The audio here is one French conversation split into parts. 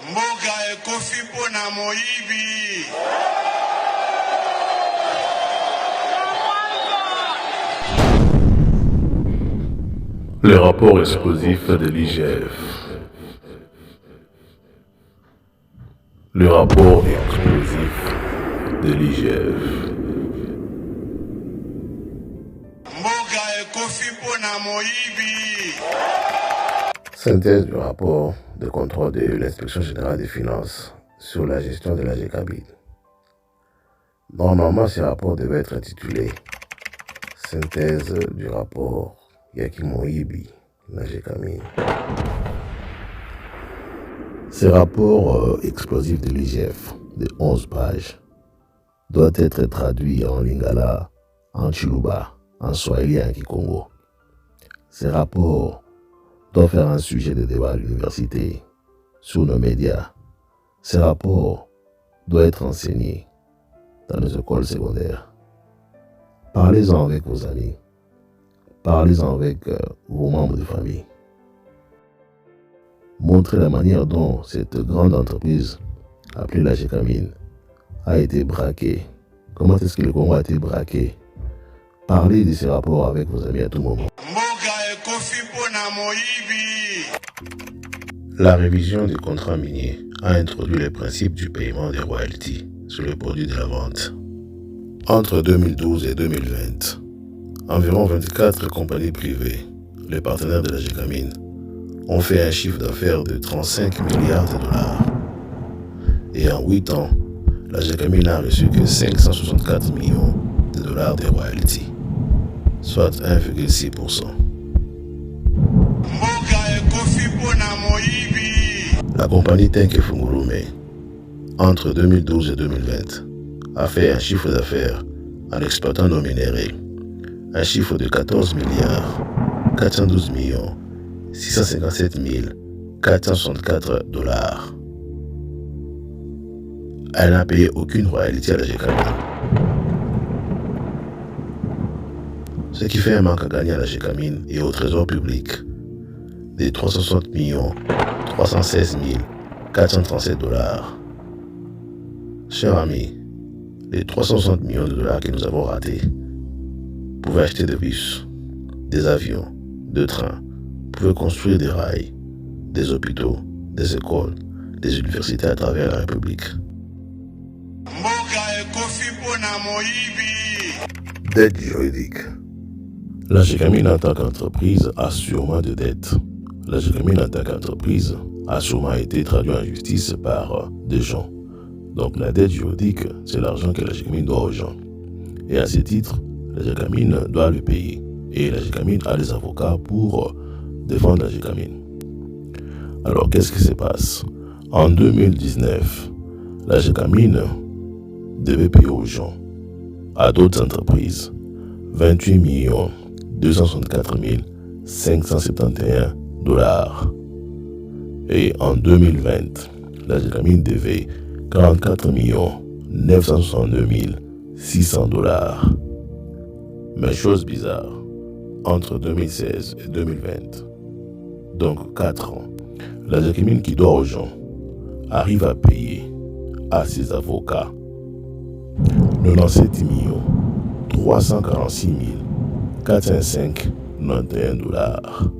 Mboga ekofi pona moyibi. Les rapports explosifs de l'IGF. Le rapport explosif de l'IGF. Mboga ekofi pona moyibi. Synthèse du rapport de contrôle de l'Inspection générale des finances sur la gestion de la GKBID. Normalement, ce rapport devait être intitulé Synthèse du rapport Yakimoyibi, la GKBID. Ce rapport explosif de l'IGF de 11 pages doit être traduit en lingala, en chiluba, en swahili et en kikongo. Ce rapport doit faire un sujet de débat à l'université, sur nos médias. Ce rapport doit être enseigné dans les écoles secondaires. Parlez-en avec vos amis. Parlez-en avec vos membres de famille. Montrez la manière dont cette grande entreprise, appelée la GKBID, a été braquée. Comment est-ce que le Congo a été braqué? Parlez de ces rapports avec vos amis à tout moment. La révision du contrat minier a introduit les principes du paiement des royalties sur le produit de la vente. Entre 2012 et 2020, environ 24 compagnies privées, les partenaires de la GKBID, ont fait un chiffre d'affaires de 35 milliards de dollars. Et en 8 ans, la GKBID n'a reçu que 564 millions de dollars de royalties, soit 1,6%. La compagnie Tenke Fungurume, entre 2012 et 2020, a fait un chiffre d'affaires en exploitant nos minéraux, un chiffre de 14 milliards 412 millions 657 464 dollars. Elle n'a payé aucune royalty à la GKBID. Ce qui fait un manque à gagner à la GKBID et au trésor public de 360 316 437 dollars. Chers amis, les 360 millions de dollars que nous avons ratés pouvaient acheter des bus, des avions, des trains, pouvaient construire des rails, des hôpitaux, des écoles, des universités à travers la République. Dette juridique. La GKBID en tant qu'entreprise a sûrement de dettes. La GKBID en tant qu'entreprise a sûrement été traduite en justice par des gens. Donc la dette juridique, c'est l'argent que la GKBID doit aux gens. Et à ce titre, la GKBID doit le payer. Et la GKBID a des avocats pour défendre la GKBID. Alors qu'est-ce qui se passe? En 2019, la GKBID devait payer aux gens, à d'autres entreprises, 28 264 571 dollars. Et en 2020, la GKBID devait 44 962 600 dollars. Mais chose bizarre, entre 2016 et 2020, donc 4 ans, la GKBID qui doit aux gens arrive à payer à ses avocats 97 346 405,91 dollars.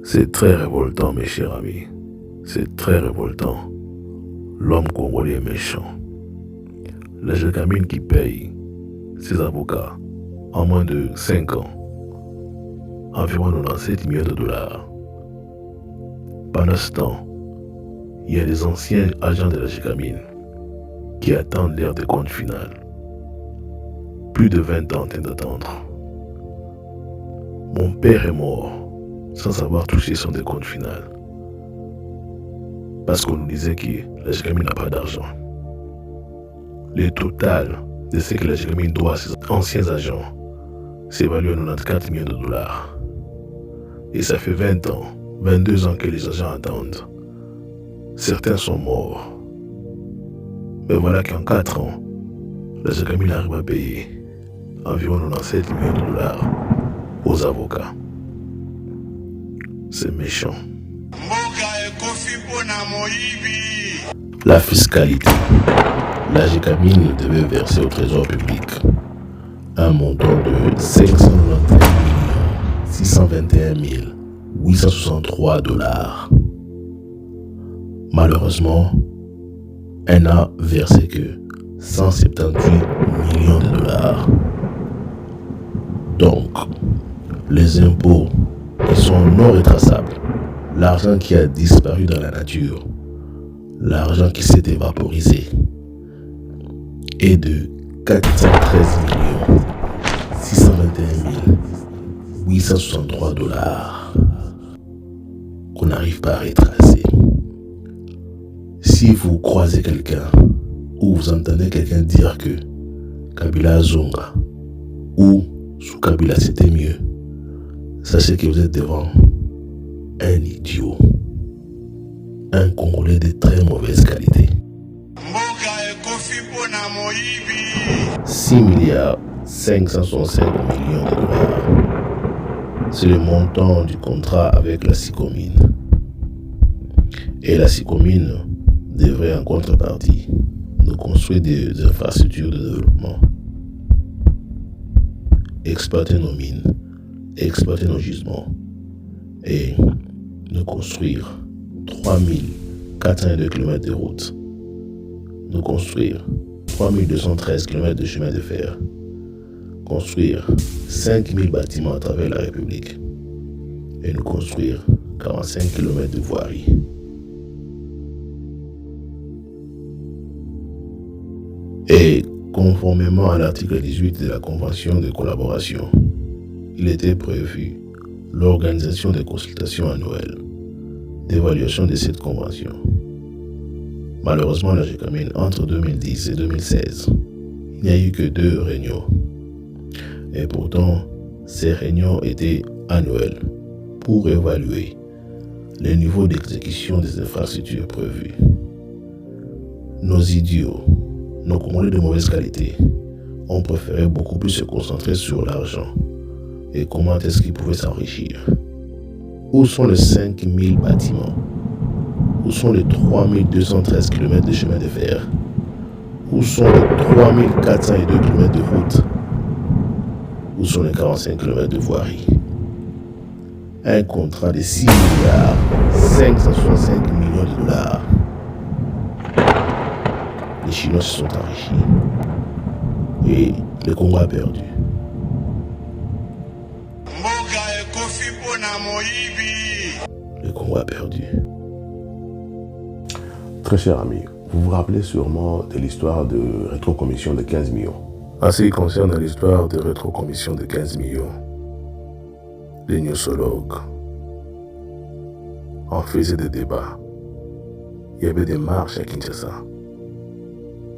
C'est très révoltant, mes chers amis. C'est très révoltant. L'homme congolais est méchant. La GKBID qui paye ses avocats en moins de 5 ans environ 97 millions de dollars. Pendant ce temps, il y a des anciens agents de la GKBID qui attendent leur décompte final. Plus de 20 ans en train d'attendre. Mon père est mort sans avoir touché son décompte final. Parce qu'on nous disait que la GKBID n'a pas d'argent. Le total de ce que la GKBID doit à ses anciens agents s'évalue à 94 millions de dollars. Et ça fait 20 ans, 22 ans que les agents attendent. Certains sont morts. Mais voilà qu'en 4 ans, la GKBID arrive à payer environ 97 millions de dollars aux avocats. C'est méchant. mboka ekofi mpona moyibi. La fiscalité. La GECAMIN devait verser au trésor public un montant de 591 621 863 $. Malheureusement, elle n'a versé que 178 millions de $. Donc, les impôts qui sont non rétraçables, l'argent qui a disparu dans la nature, l'argent qui s'est évaporisé est de 413 621 863 $ qu'on n'arrive pas à retracer. Si vous croisez quelqu'un ou vous entendez quelqu'un dire que Kabila Zonga ou sous Kabila c'était mieux, sachez que vous êtes devant un idiot, un Congolais de très mauvaise qualité. 6 milliards 565 millions de $. C'est le montant du contrat avec la SICOMIN. Et la SICOMIN devrait en contrepartie nous construire des infrastructures de développement, exploiter nos mines, exploiter nos gisements et nous construire 3402 km de route, nous construire 3213 km de chemin de fer, construire 5000 bâtiments à travers la République et nous construire 45 km de voirie. Et conformément à l'article 18 de la Convention de collaboration, il était prévu l'organisation des consultations annuelles d'évaluation de cette convention. Malheureusement, la GECAMIN, entre 2010 et 2016, il n'y a eu que 2 réunions. Et pourtant, ces réunions étaient annuelles pour évaluer le niveau d'exécution des infrastructures prévues. Nos idiots, nos Congolais de mauvaise qualité, ont préféré beaucoup plus se concentrer sur l'argent et comment est-ce qu'ils pouvaient s'enrichir. Où sont les 5000 bâtiments? Où sont les 3213 km de chemin de fer? Où sont les 3402 km de route? Où sont les 45 km de voirie? Un contrat de 6 milliards 565 millions de $. Les Chinois se sont enrichis et le Congo a perdu. Le Congo a perdu. Très cher ami, vous vous rappelez sûrement de l'histoire de rétrocommission de 15 millions. En ce qui concerne l'histoire de rétrocommission de 15 millions, les newsologues en faisaient des débats. Il y avait des marches à Kinshasa.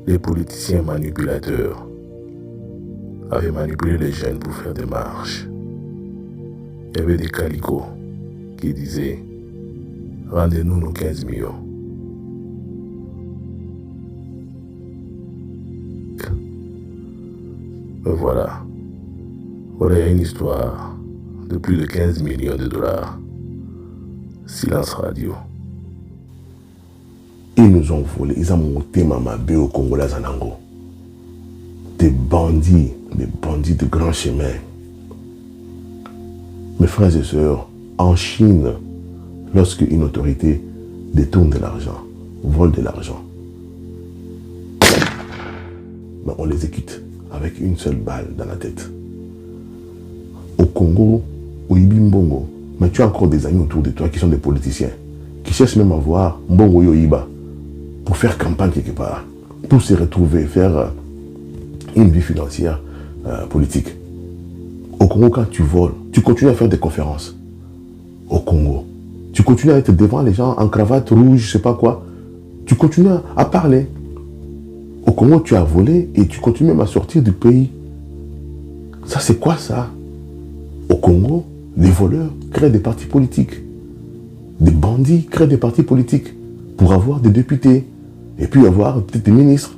Les politiciens manipulateurs avaient manipulé les jeunes pour faire des marches. Il y avait des calicots qui disaient « Rendez-nous nos 15 millions ». Mais voilà, il y a une histoire de plus de 15 millions de $. Silence radio. Ils nous ont volé, ils ont monté Mamabé au Congolais Zanango. Des bandits de grand chemin. Mes frères et sœurs, en Chine, lorsque une autorité détourne de l'argent, vole de l'argent, ben on les exécute avec une seule balle dans la tête. Au Congo, au Ibimbongo, mais tu as encore des amis autour de toi qui sont des politiciens, qui cherchent même à voir Mbongo Yoiba pour faire campagne quelque part, pour se retrouver, faire une vie financière politique. Au Congo, quand tu voles, tu continues à faire des conférences. Au Congo, tu continues à être devant les gens en cravate rouge, je sais pas quoi. Tu continues à parler. Au Congo, tu as volé et tu continues même à sortir du pays. Ça, c'est quoi ça? Au Congo, les voleurs créent des partis politiques. Des bandits créent des partis politiques pour avoir des députés et puis avoir peut-être des ministres.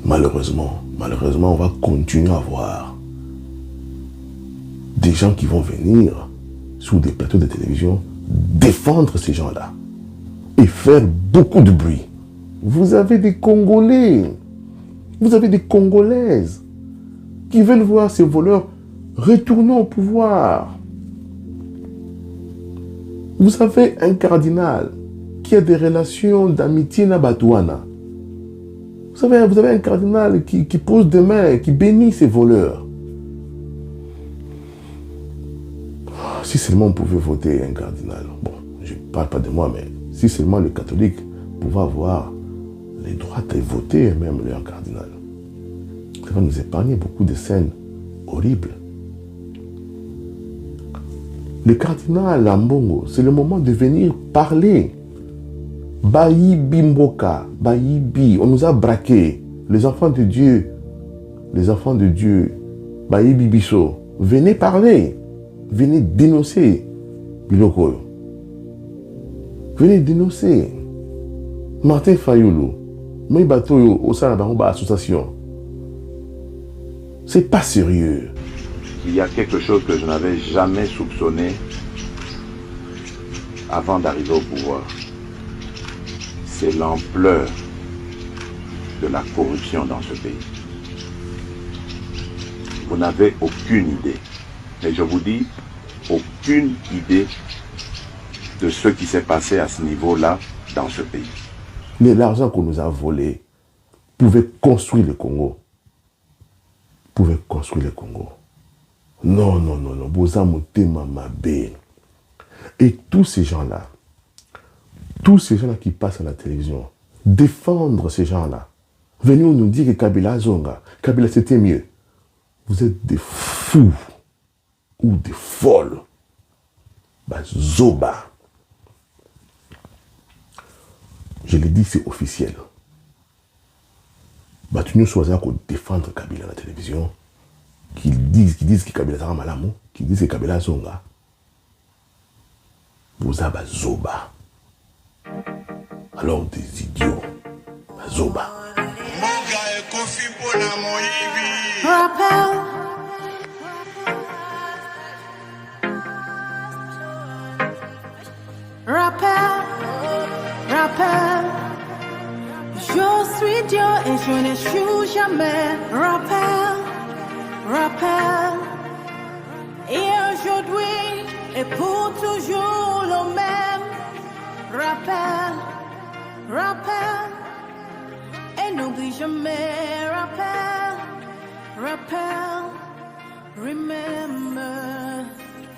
Malheureusement, on va continuer à voir des gens qui vont venir sur des plateaux de télévision, défendre ces gens-là et faire beaucoup de bruit. Vous avez des Congolais, vous avez des Congolaises qui veulent voir ces voleurs retourner au pouvoir. Vous avez un cardinal qui a des relations d'amitié na Batouana. Vous avez un cardinal qui pose des mains, qui bénit ces voleurs. Si seulement on pouvait voter un cardinal, bon, je ne parle pas de moi, mais si seulement les catholiques pouvaient avoir les droits de voter même leur cardinal, ça va nous épargner beaucoup de scènes horribles. Le cardinal à Mbongo, c'est le moment de venir parler. Baïbi Mboka, Baïbi, on nous a braqués. Les enfants de Dieu, Baïbi Bisso, venez parler. Venez dénoncer Biloko. Venez dénoncer Martin Fayoulou. Moi, Batoyo, au sein de la association. C'est pas sérieux. Il y a quelque chose que je n'avais jamais soupçonné avant d'arriver au pouvoir. C'est l'ampleur de la corruption dans ce pays. Vous n'avez aucune idée. Mais je vous dis, aucune idée de ce qui s'est passé à ce niveau-là dans ce pays. L'argent qu'on nous a volé pouvait construire le Congo. Pouvait construire le Congo. Non. Boza Motema Mabe. Et tous ces gens-là qui passent à la télévision, défendre ces gens-là, venir nous dire que Kabila Zonga, Kabila c'était mieux. Vous êtes des fous ou des folles. Zoba. Je l'ai dit, c'est officiel. Tu nous choisis pour défendre Kabila à la télévision, qui disent que Kabila Zara Malamu, qui disent que Kabila Zonga. Vous avez Zoba. Alors des idiots. Zoba. Rappel. Je suis Dieu et je n'échoue jamais. Rappel. Et aujourd'hui et pour toujours le même. Rappel. Et n'oublie jamais. Rappel. Remember.